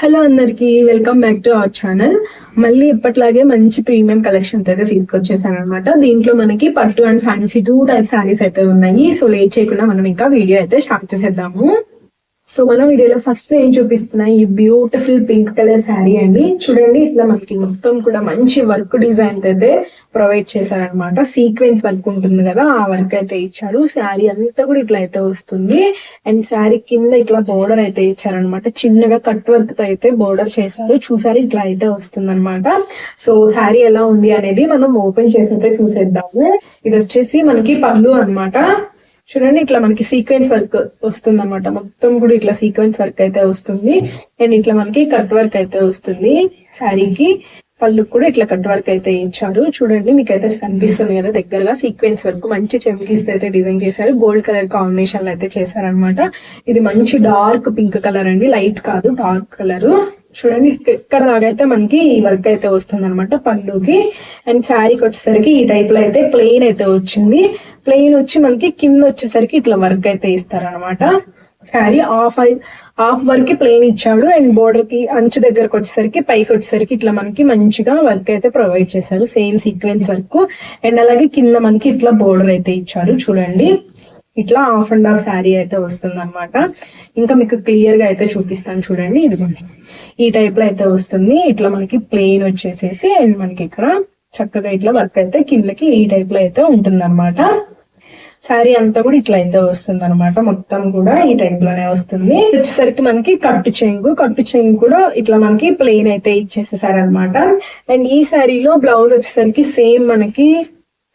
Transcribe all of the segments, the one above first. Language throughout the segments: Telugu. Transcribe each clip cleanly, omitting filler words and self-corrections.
హలో అందరికి, welcome back to our channel. మళ్ళీ ఇప్పట్లాగే మంచి ప్రీమియం కలెక్షన్స్ అయితే తీసుకొచ్చేసాను అనమాట. దీంట్లో మనకి పట్టు అండ్ ఫ్యాన్సీ 2 టైప్ శారీస్ అయితే ఉన్నాయి. సో లేట్ చేయకుండా మనం ఇంకా వీడియో అయితే స్టార్ట్ చేసేద్దాము. సో మనం వీడియోలో ఫస్ట్ ఏం చూపిస్తున్నా ఈ బ్యూటిఫుల్ పింక్ కలర్ శారీ అండి. చూడండి, ఇట్లా మనకి మొత్తం కూడా మంచి వర్క్ డిజైన్ అయితే ప్రొవైడ్ చేశారనమాట. సీక్వెన్స్ వర్క్ ఉంటుంది కదా, ఆ వర్క్ అయితే ఇచ్చారు. శారీ అంతా కూడా ఇట్లా అయితే వస్తుంది. అండ్ శారీ కింద ఇట్లా బోర్డర్ అయితే ఇచ్చారనమాట. చిన్నగా కట్ వర్క్ తో అయితే బోర్డర్ చేశారు. చూసారు, ఇట్లా అయితే వస్తుంది అనమాట. సో శారీ ఎలా ఉంది అనేది మనం ఓపెన్ చేసినట్టే చూసేద్దాము. ఇది వచ్చేసి మనకి పళ్ళు అనమాట. చూడండి, ఇట్లా మనకి సీక్వెన్స్ వర్క్ వస్తుంది అనమాట. మొత్తం కూడా ఇట్లా సీక్వెన్స్ వర్క్ అయితే వస్తుంది. అండ్ ఇట్లా మనకి కట్ వర్క్ అయితే వస్తుంది. శారీకి పళ్ళు కూడా ఇట్లా కట్ వర్క్ అయితే ఇచ్చారు. చూడండి, మీకైతే కనిపిస్తుంది కదా దగ్గరగా సీక్వెన్స్ వర్క్. మంచి చెమ్కీస్ అయితే డిజైన్ చేశారు. గోల్డ్ కలర్ కాంబినేషన్ అయితే చేశారనమాట. ఇది మంచి డార్క్ పింక్ కలర్ అండి, లైట్ కాదు, డార్క్ కలర్. చూడండి, ఇక్కడ దాకా అయితే మనకి ఈ వర్క్ అయితే వస్తుంది అనమాట పళ్ళుకి. అండ్ శారీకి వచ్చేసరికి ఈ టైప్ లో అయితే ప్లెయిన్ అయితే వచ్చింది. ప్లెయిన్ వచ్చి మనకి కింద వచ్చేసరికి ఇట్లా వర్క్ అయితే ఇస్తారనమాట. శారీ హాఫ్ వర్క్ ప్లెయిన్ ఇచ్చాడు. అండ్ బోర్డర్ కి అంచు దగ్గరకు వచ్చేసరికి పైకి వచ్చేసరికి ఇట్లా మనకి మంచిగా వర్క్ అయితే ప్రొవైడ్ చేశారు. Same sequence work. అండ్ అలాగే కింద మనకి ఇట్లా బోర్డర్ అయితే ఇచ్చారు. చూడండి, ఇట్లా హాఫ్ అండ్ హాఫ్ శారీ అయితే వస్తుంది అనమాట. ఇంకా మీకు క్లియర్ గా అయితే చూపిస్తాను. చూడండి, ఇదిగోండి ఈ టైప్ లో అయితే వస్తుంది. ఇట్లా మనకి ప్లెయిన్ వచ్చేసేసి అండ్ మనకి ఇక్కడ చక్కగా ఇట్లా వర్క్ అయితే కిందకి ఈ టైప్ లో అయితే ఉంటుంది అనమాట. శారీ అంతా కూడా ఇట్లా అయితే వస్తుంది అనమాట. మొత్తం కూడా ఈ టైప్ లోనే వస్తుంది. వచ్చేసరికి మనకి కట్టు చెంగు కూడా ఇట్లా మనకి ప్లెయిన్ అయితే ఇచ్చేసేసారనమాట. అండ్ ఈ శారీలో బ్లౌజ్ వచ్చేసరికి సేమ్ మనకి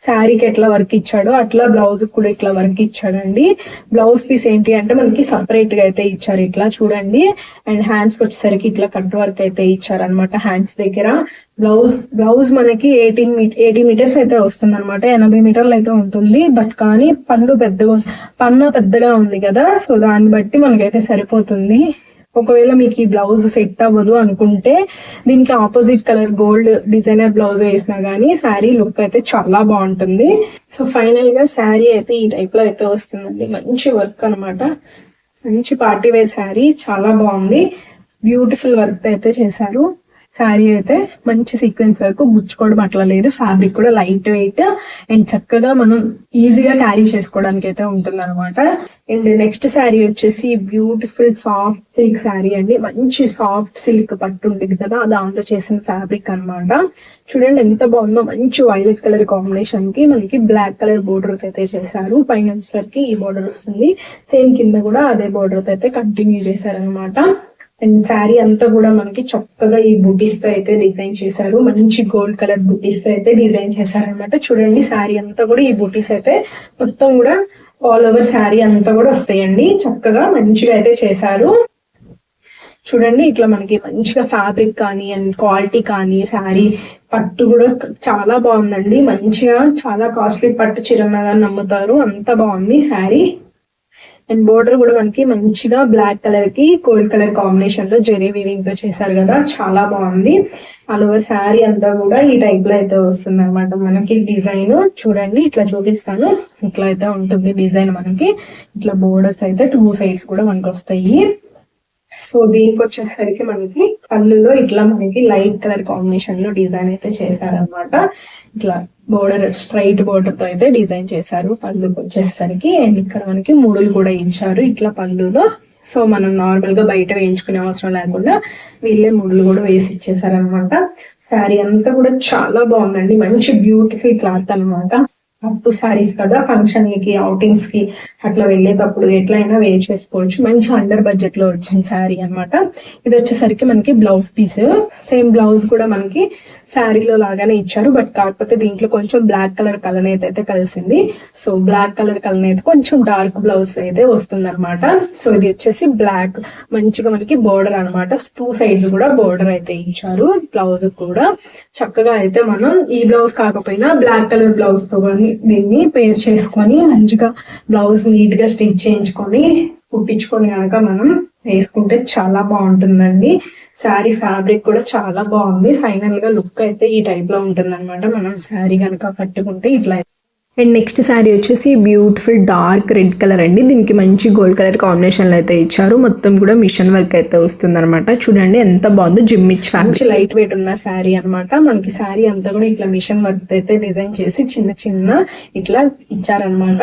శారీకి ఎట్లా వర్క్ ఇచ్చాడో అట్లా బ్లౌజ్ కూడా ఇట్లా వర్క్ ఇచ్చాడండి. బ్లౌజ్ పీస్ ఏంటి అంటే మనకి సపరేట్ గా అయితే ఇచ్చారు. ఇట్లా చూడండి. అండ్ హ్యాండ్స్ వచ్చేసరికి ఇట్లా కట్ వర్క్ అయితే ఇచ్చారు అనమాట. హ్యాండ్స్ దగ్గర బ్లౌజ్ మనకి 80 మీటర్స్ అయితే వస్తుంది అనమాట. 80 మీటర్లు అయితే ఉంటుంది. బట్ కానీ పన్ను పెద్దగా ఉంది కదా, సో దాన్ని బట్టి మనకైతే సరిపోతుంది. ఒకవేళ మీకు ఈ బ్లౌజ్ సెట్ అవ్వదు అనుకుంటే దీనికి opposite colour gold designer blouse వేసినా గానీ శారీ లుక్ అయితే చాలా బాగుంటుంది. సో ఫైనల్ గా శారీ అయితే ఈ టైప్ లో అయితే వస్తుందండి. మంచి వర్క్ అనమాట. మంచి పార్టీ వేర్ శారీ, చాలా బాగుంది. బ్యూటిఫుల్ వర్క్ అయితే చేశారు. శారీ అయితే మంచి సీక్వెన్స్ వరకు గుచ్చుకోవడం అట్లా లేదు. ఫ్యాబ్రిక్ కూడా లైట్ వెయిట్ అండ్ చక్కగా మనం ఈజీగా క్యారీ చేసుకోవడానికి అయితే ఉంటుంది అనమాట. అండ్ నెక్స్ట్ శారీ వచ్చేసి బ్యూటిఫుల్ సాఫ్ట్ సిల్క్ శారీ అండి. మంచి సాఫ్ట్ సిల్క్ పట్టు ఉంటుంది కదా, దాంతో చేసిన ఫ్యాబ్రిక్ అనమాట. చూడండి ఎంత బాగుందో. మంచి వైలెట్ కలర్ కాంబినేషన్ కి మనకి బ్లాక్ కలర్ బోర్డర్ అయితే చేశారు. పైన వచ్చేసరికి ఈ బోర్డర్ వస్తుంది. సేమ్ కింద కూడా అదే బోర్డర్ అయితే కంటిన్యూ చేశారనమాట. అండ్ శారీ అంతా కూడా మనకి చక్కగా ఈ బుటీస్ తో అయితే డిజైన్ చేశారు. మంచి గోల్డ్ కలర్ బుటీస్ తో అయితే డిజైన్ చేశారనమాట. చూడండి, శారీ అంతా కూడా ఈ బుటీస్ అయితే మొత్తం కూడా ఆల్ ఓవర్ శారీ అంతా కూడా వస్తాయండి. చక్కగా మంచిగా అయితే చేశారు. చూడండి, ఇట్లా మనకి మంచిగా ఫ్యాబ్రిక్ కానీ అండ్ క్వాలిటీ కానీ శారీ పట్టు కూడా చాలా బాగుందండి. మంచిగా చాలా కాస్ట్లీ పట్టు చీరగా నమ్ముతారు, అంత బాగుంది శారీ. అండ్ బోర్డర్ కూడా మనకి మంచిగా బ్లాక్ కలర్ కి గోల్డ్ కలర్ కాంబినేషన్ లో జెరీ వీవింగ్ తో చేశారు కదా, చాలా బాగుంది. ఆల్ ఓవర్ శారీ అంతా కూడా ఈ టైప్ లో అయితే వస్తుంది అనమాట. మనకి డిజైన్ చూడండి, ఇట్లా చూపిస్తాను. ఇట్లా అయితే ఉంటుంది డిజైన్. మనకి ఇట్లా బోర్డర్స్ అయితే 2 సైడ్స్ కూడా మనకి వస్తాయి. సో దీనికి వచ్చేసరికి మనకి పళ్ళులో ఇట్లా మనకి లైట్ కలర్ కాంబినేషన్ లో డిజైన్ అయితే చేశారనమాట. ఇట్లా బోర్డర్ స్ట్రైట్ బోర్డర్ తో అయితే డిజైన్ చేశారు పళ్ళుకి వచ్చేసరికి. అండ్ ఇక్కడ మనకి ముడులు కూడా ఇచ్చారు ఇట్లా పళ్ళులో. సో మనం నార్మల్ గా బయట వేయించుకునే అవసరం లేకుండా వీళ్ళే ముడులు కూడా వేసి ఇచ్చేసారనమాట. శారీ అంతా కూడా చాలా బాగుందండి. మంచి బ్యూటిఫుల్ క్లాత్ అనమాట. పట్టు శారీస్ కదా, ఫంక్షన్ కి అవుటింగ్స్ కి అట్లా వెళ్ళేటప్పుడు ఎట్లయినా వేర్ చేసుకోవచ్చు. మంచి అండర్ బడ్జెట్ లో వచ్చిన శారీ అనమాట. ఇది వచ్చేసరికి మనకి బ్లౌజ్ పీస్. సేమ్ బ్లౌజ్ కూడా మనకి శారీలో లాగానే ఇచ్చారు. బట్ కాకపోతే దీంట్లో కొంచెం బ్లాక్ కలర్ కలనేత అయితే కలిసింది. సో బ్లాక్ కలర్ కలనేత కొంచెం డార్క్ బ్లౌజ్ అయితే వస్తుంది అనమాట. సో ఇది వచ్చేసి బ్లాక్ మంచిగా మనకి బోర్డర్ అనమాట. 2 సైడ్స్ కూడా బోర్డర్ అయితే ఇచ్చారు. బ్లౌజ్ కూడా చక్కగా అయితే మనం ఈ బ్లౌజ్ కాకపోయినా బ్లాక్ కలర్ బ్లౌజ్ తో దీన్ని పేర్ చేసుకొని మంచిగా బ్లౌజ్ నీట్ గా స్టిచ్ చేయించుకొని కుట్టించుకొని కనుక మనం వేసుకుంటే చాలా బాగుంటుందండి. శారీ ఫ్యాబ్రిక్ కూడా చాలా బాగుంది. ఫైనల్ గా లుక్ అయితే ఈ టైప్ లో ఉంటుంది అనమాట. మనం శారీ కనుక కట్టుకుంటే ఇట్లా అండ్ నెక్స్ట్ శారీ వచ్చేసి బ్యూటిఫుల్ డార్క్ రెడ్ కలర్ అండి. దీనికి మంచి గోల్డ్ కలర్ కాంబినేషన్లో అయితే ఇచ్చారు. మొత్తం కూడా మిషన్ వర్క్ అయితే వస్తుంది అనమాట. చూడండి ఎంత బాగుందో, జిమ్మిచ్ ఫ్యాబ్రిక్, లైట్ వెయిట్ ఉన్న శారీ అనమాట. మనకి శారీ అంతా కూడా ఇట్లా మిషన్ వర్క్ అయితే డిజైన్ చేసి చిన్న చిన్న ఇట్లా ఇచ్చారనమాట.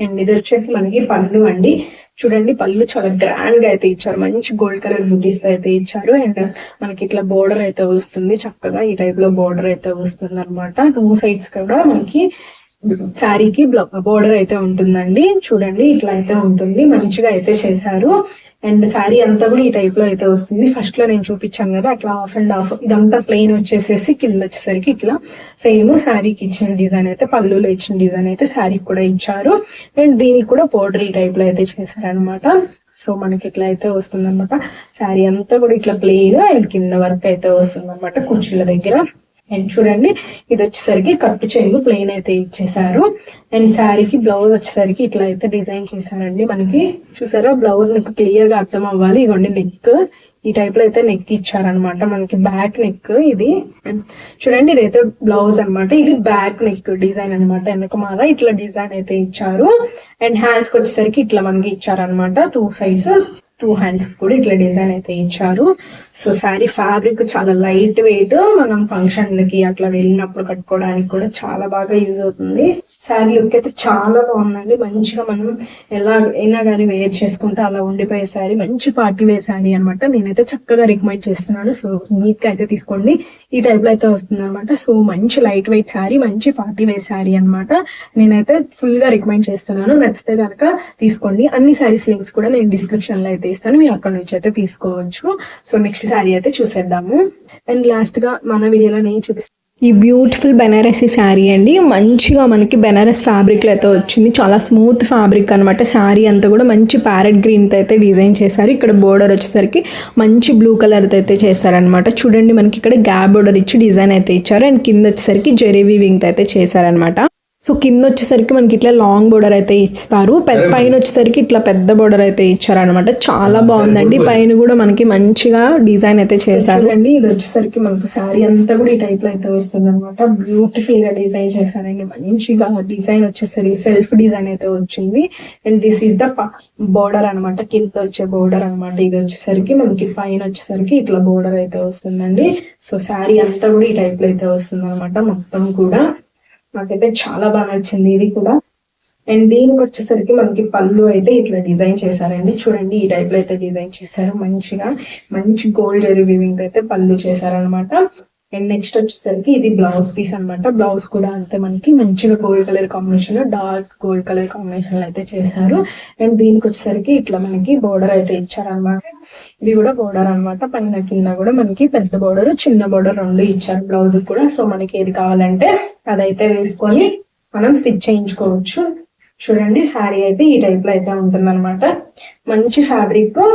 అండ్ ఇది వచ్చేసి మనకి పళ్ళు అండి. చూడండి పళ్ళు చాలా గ్రాండ్ గా అయితే ఇచ్చారు. మంచి గోల్డ్ కలర్ బూటీస్ అయితే ఇచ్చారు. అండ్ మనకి ఇట్లా బోర్డర్ అయితే వస్తుంది. చక్కగా ఈ టైప్ లో బోర్డర్ అయితే వస్తుంది అనమాట. 2 సైడ్స్ కూడా మనకి శారీకి బోర్డర్ అయితే ఉంటుందండి. చూడండి ఇట్లా అయితే ఉంటుంది. మంచిగా అయితే చేశారు. అండ్ శారీ అంతా కూడా ఈ టైప్ లో అయితే వస్తుంది. ఫస్ట్ లో నేను చూపించాను కదా అట్లా ఆఫ్ అండ్ ఆఫ్, ఇదంతా ప్లెయిన్ వచ్చేసేసి కింద వచ్చేసరికి ఇట్లా సేమ్ శారీకి ఇచ్చిన డిజైన్ అయితే, పళ్ళులో ఇచ్చిన డిజైన్ అయితే శారీకి కూడా ఇచ్చారు. అండ్ దీనికి కూడా బోర్డర్ ఈ టైప్ లో అయితే చేశారనమాట. సో మనకి ఇట్లా అయితే వస్తుంది అనమాట. శారీ అంతా కూడా ఇట్లా ప్లెయిన్ అండ్ కింద వర్క్ అయితే వస్తుంది అనమాట కుర్చీల దగ్గర. అండ్ చూడండి ఇది వచ్చేసరికి కట్టు చెంగు ప్లెయిన్ అయితే ఇచ్చేసారు. అండ్ శారీకి బ్లౌజ్ వచ్చేసరికి ఇట్లా అయితే డిజైన్ చేశారండి. మనకి చూసారా బ్లౌజ్ మీకు క్లియర్ గా అర్థం అవ్వాలి. ఇదిగోండి నెక్ ఈ టైప్ లో అయితే నెక్ ఇచ్చారనమాట. మనకి బ్యాక్ నెక్ ఇది చూడండి, ఇదైతే బ్లౌజ్ అనమాట. ఇది బ్యాక్ నెక్ డిజైన్ అనమాట. వెనక మాల ఇట్లా డిజైన్ అయితే ఇచ్చారు. అండ్ హ్యాండ్స్ కి వచ్చేసరికి ఇట్లా మనకి ఇచ్చారనమాట. 2 సైడ్స్ 2 హ్యాండ్స్ కూడా ఇట్లా డిజైన్ అయితే ఇచ్చారు. సో శారీ ఫ్యాబ్రిక్ చాలా లైట్ వెయిట్, మనం ఫంక్షన్లకి అట్లా వెళ్ళినప్పుడు కట్టుకోవడానికి కూడా చాలా బాగా యూజ్ అవుతుంది. శారీ లుక్ అయితే చాలా బాగుందండి. మంచిగా మనం ఎలా అయినా కానీ వేర్ చేసుకుంటే అలా ఉండిపోయే శారీ, మంచి పార్టీ వేర్ శారీ అనమాట. నేనైతే చక్కగా రికమెండ్ చేస్తున్నాను. సో నీట్ గా అయితే తీసుకోండి. ఈ టైప్ లో అయితే వస్తుంది అనమాట. సో మంచి లైట్ వెయిట్ శారీ, మంచి పార్టీ వేర్ శారీ అనమాట. నేనైతే ఫుల్ గా రికమెండ్ చేస్తున్నాను. నచ్చితే కనుక తీసుకోండి. అన్ని శారీస్ లింక్స్ కూడా నేను డిస్క్రిప్షన్ లో అయితే ఇస్తాను, మీరు అక్కడ నుంచి అయితే తీసుకోవచ్చు. సో నెక్స్ట్ శారీ అయితే చూసేద్దాము. అండ్ లాస్ట్ గా మన వీడియోలో నేను చూపిస్తాను ఈ బ్యూటిఫుల్ బెనారసీ శారీ అండి. మంచిగా మనకి బెనారస్ ఫ్యాబ్రిక్ లో అయితే వచ్చింది. చాలా స్మూత్ ఫ్యాబ్రిక్ అనమాట. శారీ అంతా కూడా మంచి ప్యారెట్ గ్రీన్ తో అయితే డిజైన్ చేశారు. ఇక్కడ బోర్డర్ వచ్చేసరికి మంచి బ్లూ కలర్ తో అయితే చేశారనమాట. చూడండి మనకి ఇక్కడ గ్యాప్ బోర్డర్ ఇచ్చి డిజైన్ అయితే ఇచ్చారు. అండ్ కింద వచ్చేసరికి జెరీ వీవింగ్ తో అయితే చేశారనమాట. సో కింద వచ్చేసరికి మనకి ఇట్లా లాంగ్ బోర్డర్ అయితే ఇస్తారు. పైన వచ్చేసరికి ఇట్లా పెద్ద బోర్డర్ అయితే ఇచ్చారనమాట. చాలా బాగుందండి. పైన కూడా మనకి మంచిగా డిజైన్ అయితే చేశారు అండి. ఇది వచ్చేసరికి మనకు శారీ అంతా కూడా ఈ టైప్ లో అయితే వస్తుంది అనమాట. బ్యూటిఫుల్ గా డిజైన్ చేశారండి. మంచిగా డిజైన్ వచ్చేసరికి సెల్ఫ్ డిజైన్ అయితే వచ్చింది. And this is the border అనమాట. కింద వచ్చే బోర్డర్ అనమాట. ఇది వచ్చేసరికి మనకి పైన వచ్చేసరికి ఇట్లా బోర్డర్ అయితే వస్తుందండి. సో శారీ అంతా కూడా ఈ టైప్ లో అయితే వస్తుంది అనమాట. మొత్తం కూడా నాకైతే చాలా బాగా నచ్చింది ఇది కూడా. అండ్ దీనికి వచ్చేసరికి మనకి పళ్ళు అయితే ఇట్లా డిజైన్ చేశారండి. చూడండి ఈ టైప్ లో అయితే డిజైన్ చేశారు. మంచిగా మంచి గోల్డ్ వీవింగ్ అయితే పళ్ళు చేశారనమాట. అండ్ నెక్స్ట్ వచ్చేసరికి ఇది బ్లౌజ్ పీస్ అనమాట. బ్లౌజ్ కూడా అంతే మనకి మంచిగా గోల్డ్ కలర్ కాంబినేషన్ లో, డార్క్ గోల్డ్ కలర్ కాంబినేషన్ లో అయితే చేశారు. అండ్ దీనికి వచ్చేసరికి ఇట్లా మనకి బోర్డర్ అయితే ఇచ్చారనమాట. ఇది కూడా బోర్డర్ అనమాట. పైన కింద కూడా మనకి పెద్ద బోర్డర్ చిన్న బోర్డర్ 2 ఇచ్చారు బ్లౌజ్ కూడా. సో మనకి ఏది కావాలంటే అదైతే వేసుకొని మనం స్టిచ్ చేయించుకోవచ్చు. చూడండి శారీ అయితే ఈ టైప్ లో అయితే ఉంటుంది అనమాట. మంచి ఫ్యాబ్రిక్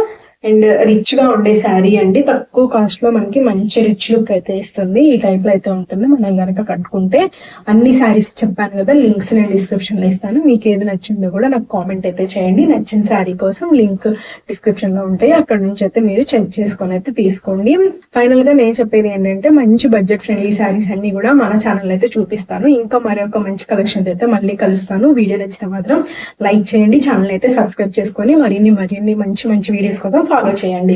అండ్ రిచ్ గా ఉండే శారీ అండి. తక్కువ కాస్ట్ లో మనకి మంచి రిచ్ లుక్ అయితే ఇస్తుంది. ఈ టైప్ లో అయితే ఉంటుంది. మనం కనుక కట్టుకుంటే అన్ని శారీస్ చెప్పాను కదా, లింక్స్ నేను డిస్క్రిప్షన్ లో ఇస్తాను. మీకు ఏది నచ్చిందో కూడా నాకు కామెంట్ అయితే చేయండి. నచ్చిన శారీ కోసం లింక్ డిస్క్రిప్షన్ లో ఉంటాయి. అక్కడ నుంచి అయితే మీరు చెక్ చేసుకొని అయితే తీసుకోండి. ఫైనల్ గా నేను చెప్పేది ఏంటంటే మంచి బడ్జెట్ ఫ్రెండ్లీ శారీస్ అన్ని కూడా మన ఛానల్ అయితే చూపిస్తాను. ఇంకా మరొక మంచి కలెక్షన్ అయితే మళ్ళీ కలుస్తాను. వీడియో నచ్చిన మాత్రం లైక్ చేయండి. ఛానల్ అయితే సబ్స్క్రైబ్ చేసుకొని మరిన్ని మంచి మంచి వీడియోస్ కోసం ఫాలో చేయండి.